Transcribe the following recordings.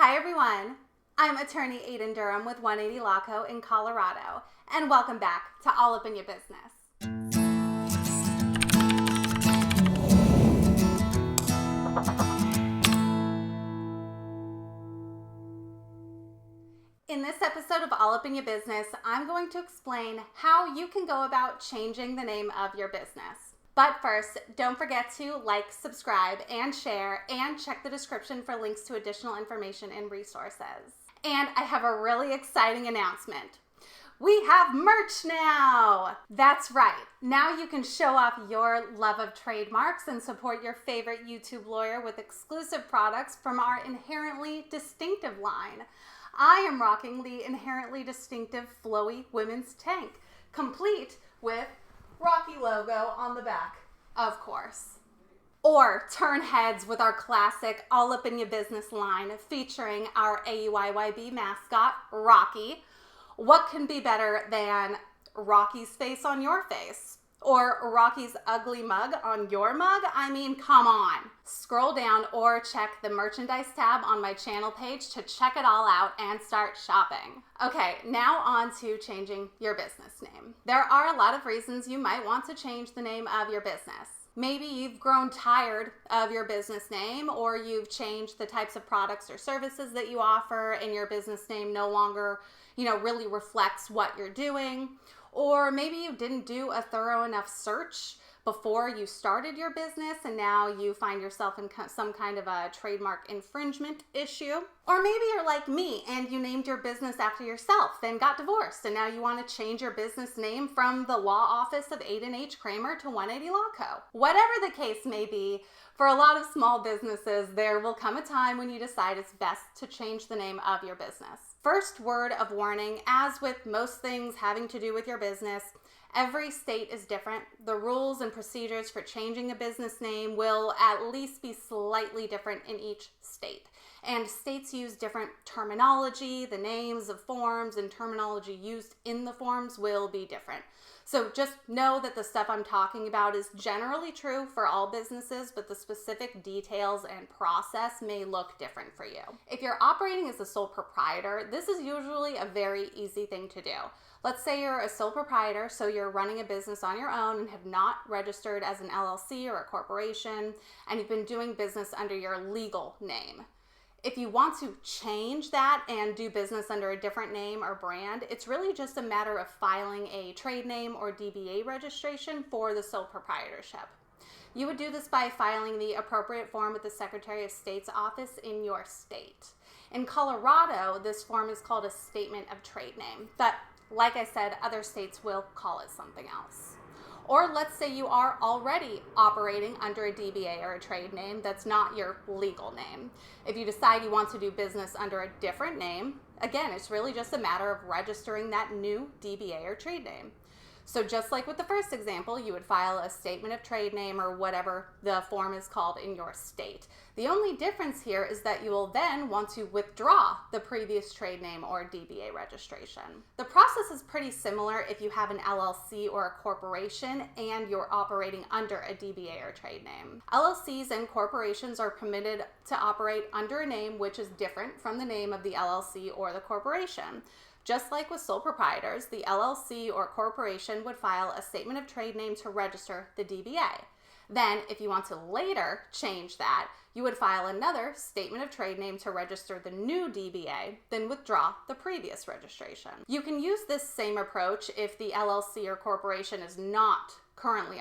Hi everyone, I'm attorney Aiden Durham with 180 Law Co. in Colorado, and welcome back to All Up in Your Business. In this episode of All Up in Your Business, I'm going to explain how you can go about changing the name of your business. But first, don't forget to like, subscribe, and share, and check the description for links to additional information and resources. And I have a really exciting announcement. We have merch now! That's right. Now you can show off your love of trademarks and support your favorite YouTube lawyer with exclusive products from our inherently distinctive line. I am rocking the inherently distinctive flowy women's tank, complete with Rocky logo on the back, of course. Or turn heads with our classic All Up in Your Business line featuring our AUIYB mascot, Rocky. What can be better than Rocky's face on your face? Or Rocky's ugly mug on your mug? I mean, come on. Scroll down or check the merchandise tab on my channel page to check it all out and start shopping. Okay, now on to changing your business name. There are a lot of reasons you might want to change the name of your business. Maybe you've grown tired of your business name, or you've changed the types of products or services that you offer and your business name no longer, really reflects what you're doing. Or maybe you didn't do a thorough enough search before you started your business and now you find yourself in some kind of a trademark infringement issue. Or maybe you're like me and you named your business after yourself and got divorced and now you want to change your business name from the law office of Aiden H. Kramer to 180 Law Co. Whatever the case may be, for a lot of small businesses, there will come a time when you decide it's best to change the name of your business. First word of warning, as with most things having to do with your business, every state is different. The rules and procedures for changing a business name will at least be slightly different in each state. And states use different terminology. The names of forms and terminology used in the forms will be different. So just know that the stuff I'm talking about is generally true for all businesses, but the specific details and process may look different for you. If you're operating as a sole proprietor, this is usually a very easy thing to do. Let's say you're a sole proprietor, so you're running a business on your own and have not registered as an LLC or a corporation, and you've been doing business under your legal name. If you want to change that and do business under a different name or brand, it's really just a matter of filing a trade name or DBA registration for the sole proprietorship. You would do this by filing the appropriate form with the Secretary of State's office in your state. In Colorado, this form is called a statement of trade name, but like I said, other states will call it something else. Or let's say you are already operating under a DBA or a trade name that's not your legal name. If you decide you want to do business under a different name, again, it's really just a matter of registering that new DBA or trade name. So just like with the first example, you would file a statement of trade name or whatever the form is called in your state. The only difference here is that you will then want to withdraw the previous trade name or DBA registration. The process is pretty similar if you have an LLC or a corporation and you're operating under a DBA or trade name. LLCs and corporations are permitted to operate under a name which is different from the name of the LLC or the corporation. Just like with sole proprietors, the LLC or corporation would file a statement of trade name to register the DBA. Then, if you want to later change that, you would file another statement of trade name to register the new DBA, then withdraw the previous registration. You can use this same approach if the LLC or corporation is not currently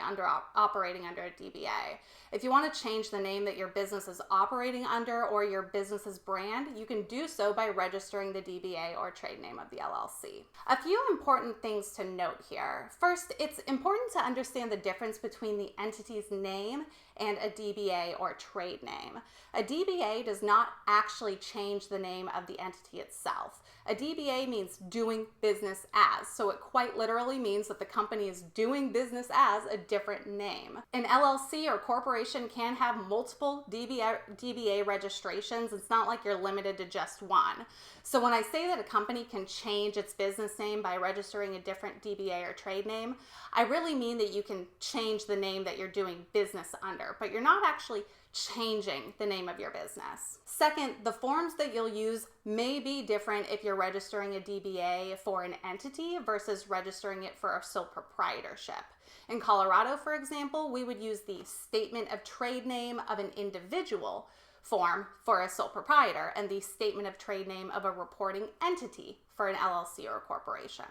operating under a DBA. If you want to change the name that your business is operating under or your business's brand, you can do so by registering the DBA or trade name of the LLC. A few important things to note here. First, it's important to understand the difference between the entity's name and a DBA or trade name. A DBA does not actually change the name of the entity itself. A DBA means doing business as, so it quite literally means that the company is doing business as a different name. An LLC or corporation can have multiple DBA registrations. It's not like you're limited to just one. So when I say that a company can change its business name by registering a different DBA or trade name, I really mean that you can change the name that you're doing business under. proprietor, but you're not actually changing the name of your business. Second, the forms that you'll use may be different if you're registering a DBA for an entity versus registering it for a sole proprietorship. In Colorado, for example, we would use the statement of trade name of an individual form for a sole proprietor and the statement of trade name of a reporting entity for an LLC or a corporation.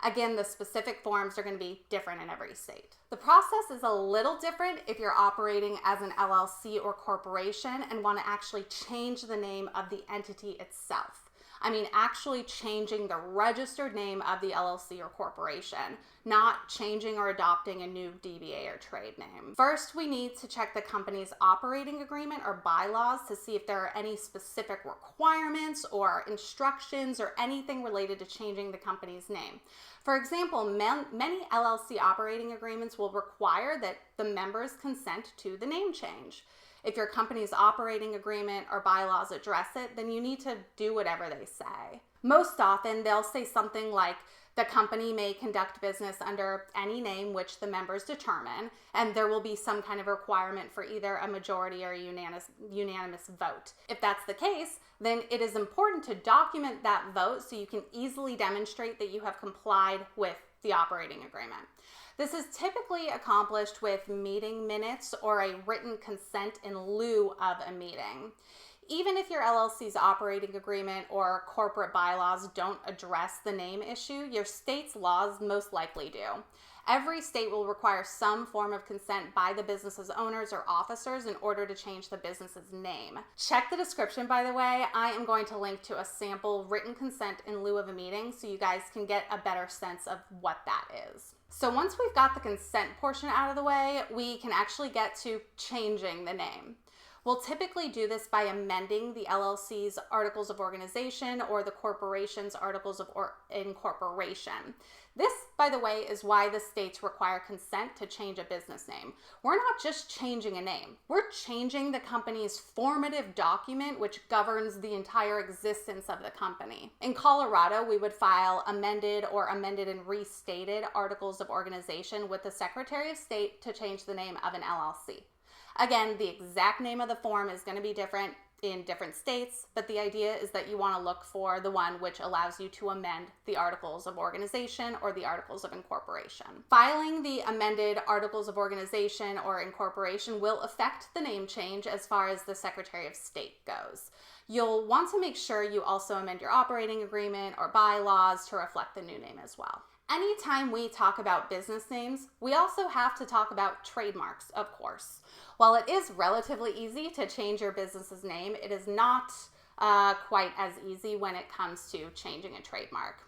Again, the specific forms are going to be different in every state. The process is a little different if you're operating as an LLC or corporation and want to actually change the name of the entity itself. I mean, actually changing the registered name of the LLC or corporation, not changing or adopting a new DBA or trade name. First, we need to check the company's operating agreement or bylaws to see if there are any specific requirements or instructions or anything related to changing the company's name. For example, many LLC operating agreements will require that the members consent to the name change. If your company's operating agreement or bylaws address it, then you need to do whatever they say. Most often, they'll say something like, the company may conduct business under any name which the members determine, and there will be some kind of requirement for either a majority or a unanimous vote. If that's the case, then it is important to document that vote so you can easily demonstrate that you have complied with the operating agreement. This is typically accomplished with meeting minutes or a written consent in lieu of a meeting. Even if your LLC's operating agreement or corporate bylaws don't address the name issue, your state's laws most likely do. Every state will require some form of consent by the business's owners or officers in order to change the business's name. Check the description, by the way. I am going to link to a sample written consent in lieu of a meeting so you guys can get a better sense of what that is. So once we've got the consent portion out of the way, we can actually get to changing the name. We'll typically do this by amending the LLC's Articles of Organization or the corporation's Articles of Incorporation. This, by the way, is why the states require consent to change a business name. We're not just changing a name. We're changing the company's formative document which governs the entire existence of the company. In Colorado, we would file amended and restated Articles of Organization with the Secretary of State to change the name of an LLC. Again, the exact name of the form is going to be different in different states, but the idea is that you want to look for the one which allows you to amend the Articles of Organization or the Articles of Incorporation. Filing the amended Articles of Organization or Incorporation will affect the name change as far as the Secretary of State goes. You'll want to make sure you also amend your operating agreement or bylaws to reflect the new name as well. Anytime we talk about business names, we also have to talk about trademarks, of course. While it is relatively easy to change your business's name, it is not quite as easy when it comes to changing a trademark.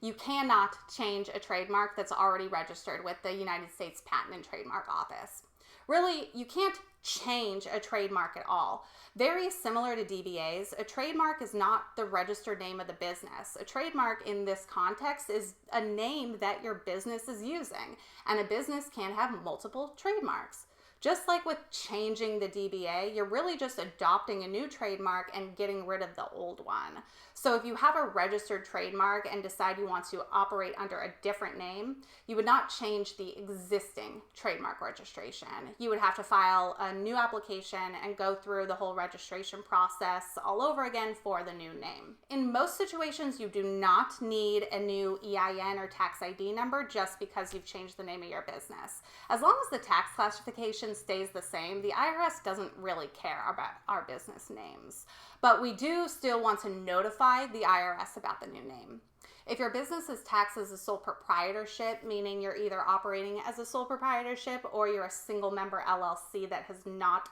You cannot change a trademark that's already registered with the United States Patent and Trademark Office. Really, you can't change a trademark at all. Very similar to DBAs, a trademark is not the registered name of the business. A trademark in this context is a name that your business is using, and a business can have multiple trademarks. Just like with changing the DBA, you're really just adopting a new trademark and getting rid of the old one. So if you have a registered trademark and decide you want to operate under a different name, you would not change the existing trademark registration. You would have to file a new application and go through the whole registration process all over again for the new name. In most situations, you do not need a new EIN or tax ID number just because you've changed the name of your business. As long as the tax classification stays the same, the IRS doesn't really care about our business names. But we do still want to notify the IRS about the new name. If your business is taxed as a sole proprietorship, meaning you're either operating as a sole proprietorship or you're a single member LLC that has not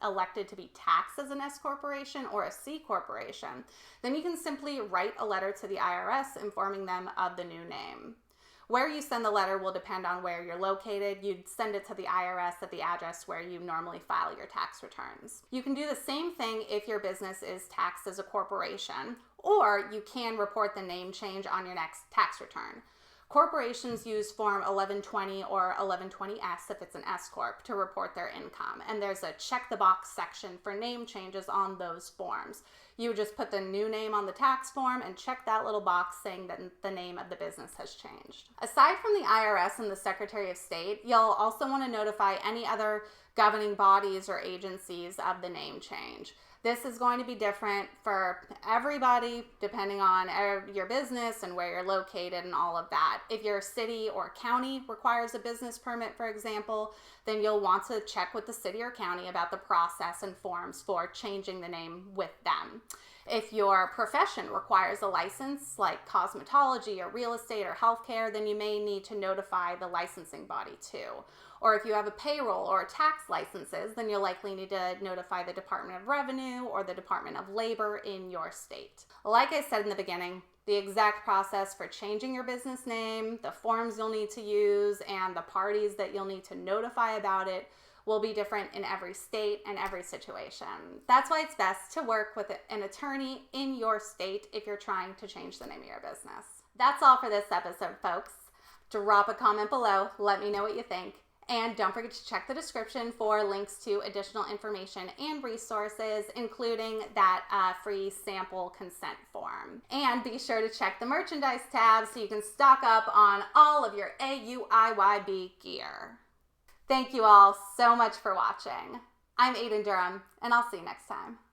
elected to be taxed as an S corporation or a C corporation, then you can simply write a letter to the IRS informing them of the new name. Where you send the letter will depend on where you're located. You'd send it to the IRS at the address where you normally file your tax returns. You can do the same thing if your business is taxed as a corporation, or you can report the name change on your next tax return. Corporations use Form 1120 or 1120S if it's an S Corp to report their income, and there's a check the box section for name changes on those forms. You would just put the new name on the tax form and check that little box saying that the name of the business has changed. Aside from the IRS and the Secretary of State, you'll also want to notify any other governing bodies or agencies of the name change. This is going to be different for everybody depending on your business and where you're located and all of that. If your city or county requires a business permit, for example, then you'll want to check with the city or county about the process and forms for changing the name with them. If your profession requires a license like cosmetology or real estate or healthcare, then you may need to notify the licensing body too. Or if you have a payroll or tax licenses, then you'll likely need to notify the Department of Revenue or the Department of Labor in your state. Like I said in the beginning, the exact process for changing your business name, the forms you'll need to use, and the parties that you'll need to notify about it will be different in every state and every situation. That's why it's best to work with an attorney in your state if you're trying to change the name of your business. That's all for this episode, folks. Drop a comment below. Let me know what you think. And don't forget to check the description for links to additional information and resources, including that free sample consent form. And be sure to check the merchandise tab so you can stock up on all of your AUIYB gear. Thank you all so much for watching. I'm Aiden Durham, and I'll see you next time.